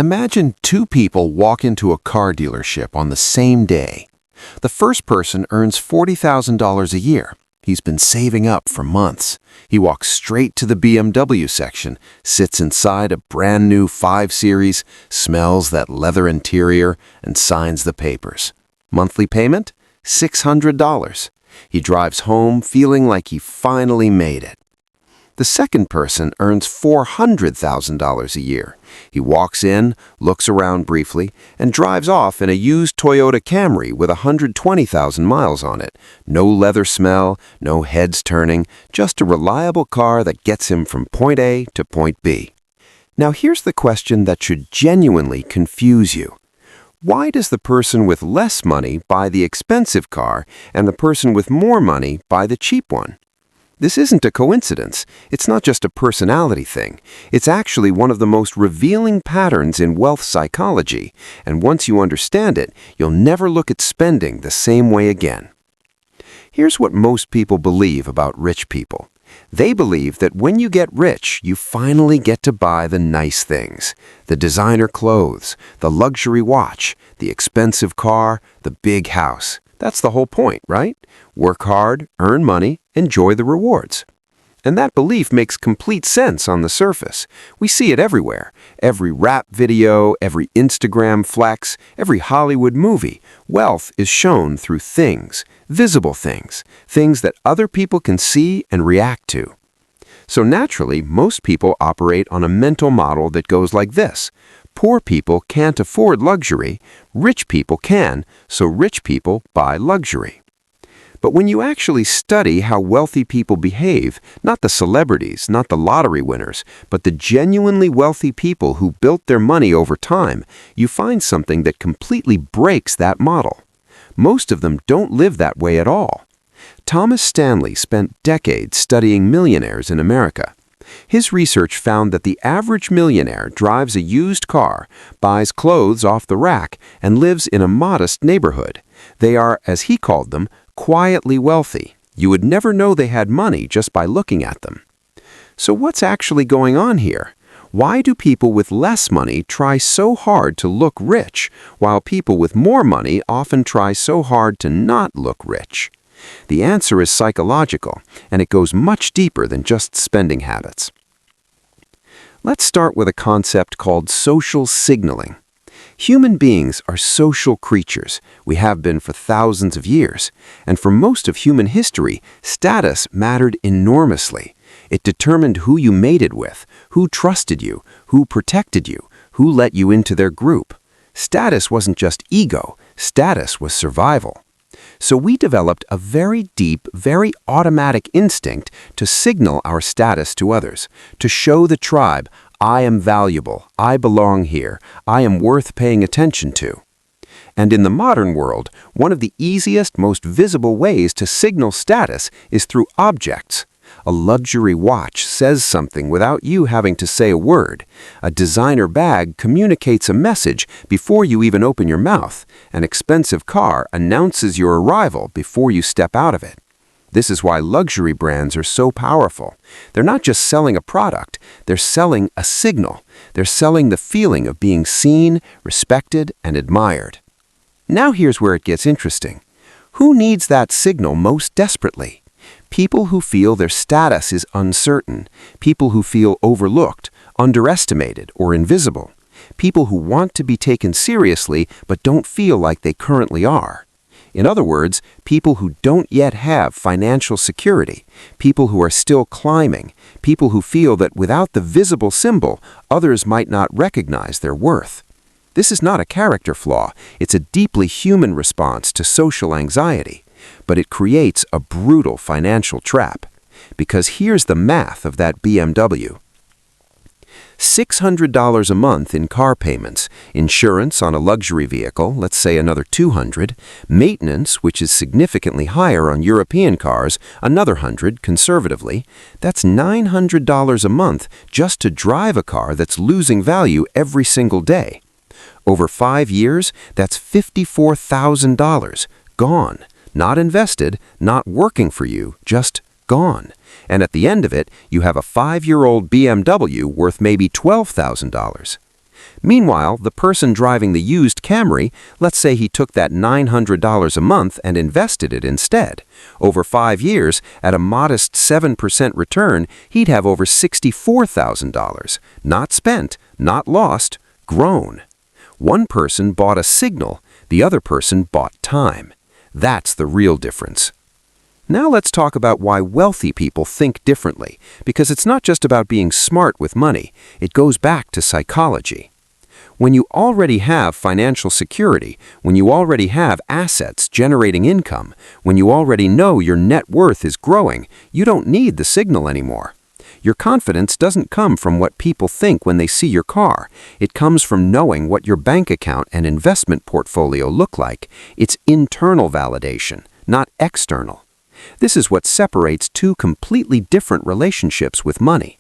Imagine two people walk into a car dealership on the same day. The first person earns $40,000 a year. He's been saving up for months. He walks straight to the BMW section, sits inside a brand new 5 Series, smells that leather interior, and signs the papers. Monthly payment? $600. He drives home feeling like he finally made it. The second person earns $400,000 a year. He walks in, looks around briefly, and drives off in a used Toyota Camry with 120,000 miles on it. No leather smell, no heads turning, just a reliable car that gets him from point A to point B. Now here's the question that should genuinely confuse you. Why does the person with less money buy the expensive car and the person with more money buy the cheap one? This isn't a coincidence. It's not just a personality thing. It's actually one of the most revealing patterns in wealth psychology, and once you understand it, you'll never look at spending the same way again. Here's what most people believe about rich people. They believe that when you get rich, you finally get to buy the nice things. The designer clothes, the luxury watch, the expensive car, the big house. That's the whole point, right? Work hard, earn money, enjoy the rewards. And that belief makes complete sense on the surface. We see it everywhere. Every rap video, every Instagram flex, every Hollywood movie. Wealth is shown through things, visible things, things that other people can see and react to. So naturally, most people operate on a mental model that goes like this. Poor people can't afford luxury, rich people can, so rich people buy luxury. But when you actually study how wealthy people behave, not the celebrities, not the lottery winners, but the genuinely wealthy people who built their money over time, you find something that completely breaks that model. Most of them don't live that way at all. Thomas Stanley spent decades studying millionaires in America. His research found that the average millionaire drives a used car, buys clothes off the rack, and lives in a modest neighborhood. They are, as he called them, quietly wealthy. You would never know they had money just by looking at them. So what's actually going on here? Why do people with less money try so hard to look rich, while people with more money often try so hard to not look rich? The answer is psychological, and it goes much deeper than just spending habits. Let's start with a concept called social signaling. Human beings are social creatures. We have been for thousands of years. And for most of human history, status mattered enormously. It determined who you mated with, who trusted you, who protected you, who let you into their group. Status wasn't just ego. Status was survival. So we developed a very deep, very automatic instinct to signal our status to others, to show the tribe, I am valuable, I belong here, I am worth paying attention to. And in the modern world, one of the easiest, most visible ways to signal status is through objects. A luxury watch says something without you having to say a word. A designer bag communicates a message before you even open your mouth. An expensive car announces your arrival before you step out of it. This is why luxury brands are so powerful. They're not just selling a product, they're selling a signal. They're selling the feeling of being seen, respected, and admired. Now here's where it gets interesting. Who needs that signal most desperately? People who feel their status is uncertain, people who feel overlooked, underestimated, or invisible, people who want to be taken seriously but don't feel like they currently are. In other words, people who don't yet have financial security, people who are still climbing, people who feel that without the visible symbol, others might not recognize their worth. This is not a character flaw, it's a deeply human response to social anxiety. But it creates a brutal financial trap. Because here's the math of that BMW. $600 a month in car payments, insurance on a luxury vehicle, let's say another $200, maintenance, which is significantly higher on European cars, another $100 conservatively. That's $900 a month just to drive a car that's losing value every single day. Over 5 years, that's $54,000 gone. Not invested, not working for you, just gone. And at the end of it, you have a 5-year-old BMW worth maybe $12,000. Meanwhile, the person driving the used Camry, let's say he took that $900 a month and invested it instead. Over 5 years, at a modest 7% return, he'd have over $64,000. Not spent, not lost, grown. One person bought a signal, the other person bought time. That's the real difference. Now let's talk about why wealthy people think differently, because it's not just about being smart with money, it goes back to psychology. When you already have financial security, when you already have assets generating income, when you already know your net worth is growing, you don't need the signal anymore. Your confidence doesn't come from what people think when they see your car. It comes from knowing what your bank account and investment portfolio look like. It's internal validation, not external. This is what separates two completely different relationships with money.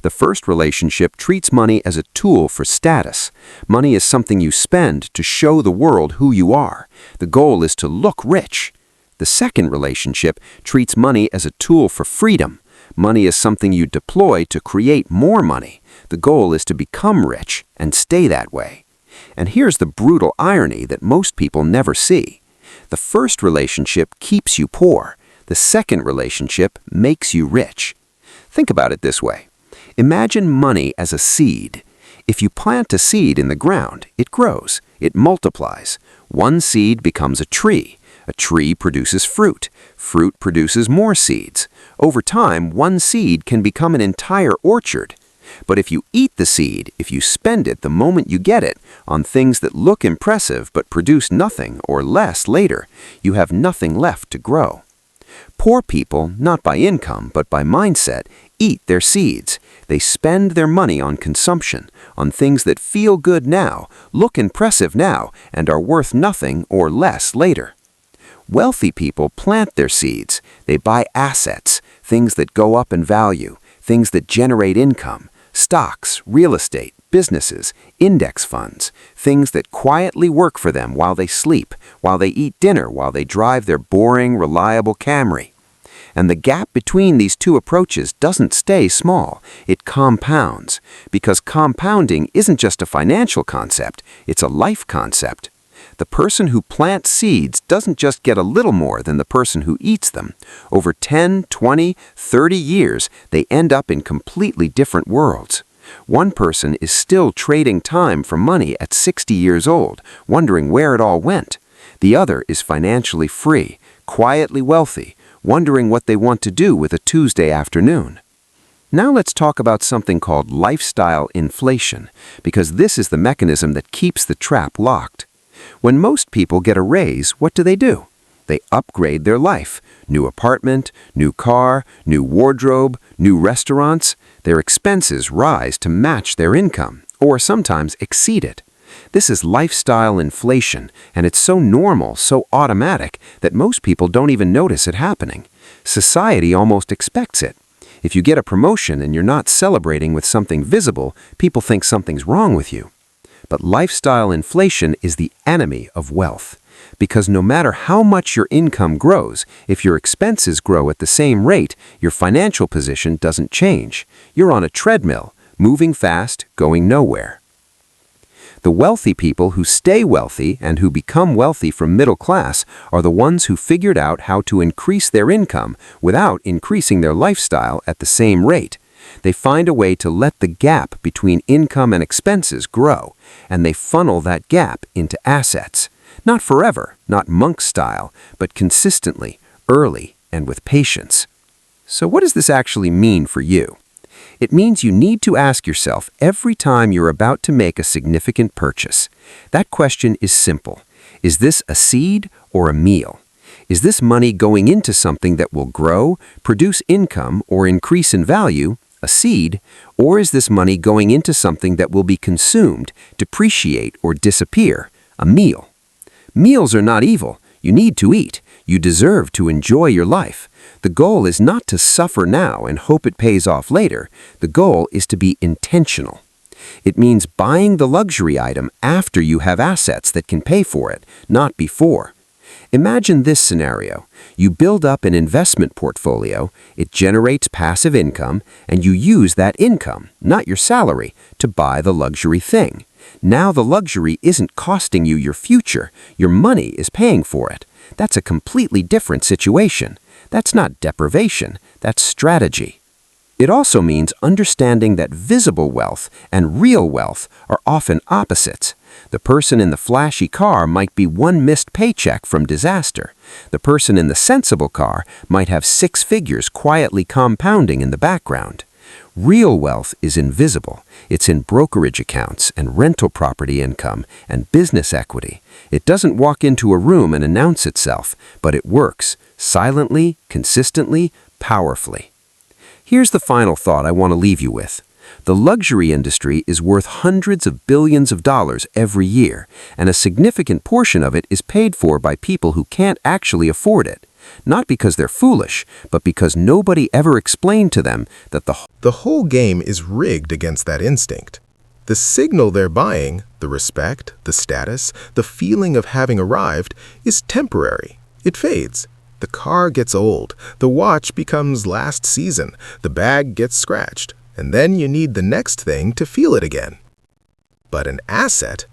The first relationship treats money as a tool for status. Money is something you spend to show the world who you are. The goal is to look rich. The second relationship treats money as a tool for freedom. Money is something you deploy to create more money. The goal is to become rich and stay that way. And here's the brutal irony that most people never see. The first relationship keeps you poor. The second relationship makes you rich. Think about it this way. Imagine money as a seed. If you plant a seed in the ground, it grows, it multiplies. One seed becomes a tree. A tree produces fruit. Fruit produces more seeds. Over time, one seed can become an entire orchard. But if you eat the seed, if you spend it the moment you get it on things that look impressive but produce nothing or less later, you have nothing left to grow. Poor people, not by income but by mindset, eat their seeds. They spend their money on consumption, on things that feel good now, look impressive now, and are worth nothing or less later. Wealthy people plant their seeds. They buy assets, things that go up in value, things that generate income, stocks, real estate, businesses, index funds, things that quietly work for them while they sleep, while they eat dinner, while they drive their boring, reliable Camry. And the gap between these two approaches doesn't stay small. It compounds, because compounding isn't just a financial concept, it's a life concept. The person who plants seeds doesn't just get a little more than the person who eats them. Over 10, 20, 30 years, they end up in completely different worlds. One person is still trading time for money at 60 years old, wondering where it all went. The other is financially free, quietly wealthy, wondering what they want to do with a Tuesday afternoon. Now let's talk about something called lifestyle inflation, because this is the mechanism that keeps the trap locked. When most people get a raise, what do? They upgrade their life. New apartment, new car, new wardrobe, new restaurants. Their expenses rise to match their income, or sometimes exceed it. This is lifestyle inflation, and it's so normal, so automatic, that most people don't even notice it happening. Society almost expects it. If you get a promotion and you're not celebrating with something visible, people think something's wrong with you. But lifestyle inflation is the enemy of wealth. Because no matter how much your income grows, if your expenses grow at the same rate, your financial position doesn't change. You're on a treadmill, moving fast, going nowhere. The wealthy people who stay wealthy and who become wealthy from middle class are the ones who figured out how to increase their income without increasing their lifestyle at the same rate. They find a way to let the gap between income and expenses grow, and they funnel that gap into assets. Not forever, not monk style, but consistently, early, and with patience. So what does this actually mean for you? It means you need to ask yourself every time you're about to make a significant purchase. That question is simple. Is this a seed or a meal? Is this money going into something that will grow, produce income, or increase in value, a seed, or is this money going into something that will be consumed, depreciate, or disappear, a meal? Meals are not evil. You need to eat. You deserve to enjoy your life. The goal is not to suffer now and hope it pays off later. The goal is to be intentional. It means buying the luxury item after you have assets that can pay for it, not before. Imagine this scenario. You build up an investment portfolio, it generates passive income, and you use that income, not your salary, to buy the luxury thing. Now the luxury isn't costing you your future, your money is paying for it. That's a completely different situation. That's not deprivation, that's strategy. It also means understanding that visible wealth and real wealth are often opposites. The person in the flashy car might be one missed paycheck from disaster. The person in the sensible car might have 6 figures quietly compounding in the background. Real wealth is invisible. It's in brokerage accounts and rental property income and business equity. It doesn't walk into a room and announce itself, but it works silently, consistently, powerfully. Here's the final thought I want to leave you with. The luxury industry is worth hundreds of billions of dollars every year, and a significant portion of it is paid for by people who can't actually afford it. Not because they're foolish, but because nobody ever explained to them that The whole game is rigged against that instinct. The signal they're buying, the respect, the status, the feeling of having arrived, is temporary. It fades. The car gets old, the watch becomes last season, the bag gets scratched, and then you need the next thing to feel it again. But an asset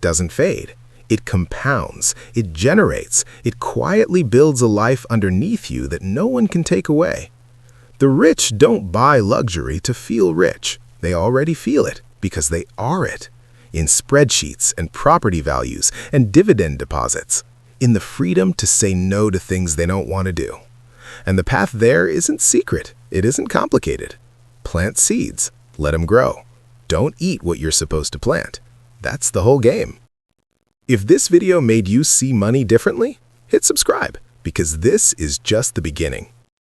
doesn't fade. It compounds, it generates, it quietly builds a life underneath you that no one can take away. The rich don't buy luxury to feel rich. They already feel it because they are it. In spreadsheets and property values and dividend deposits. In the freedom to say no to things they don't want to do. And the path there isn't secret. It isn't complicated. Plant seeds. Let them grow. Don't eat what you're supposed to plant. That's the whole game. If this video made you see money differently, hit subscribe because this is just the beginning.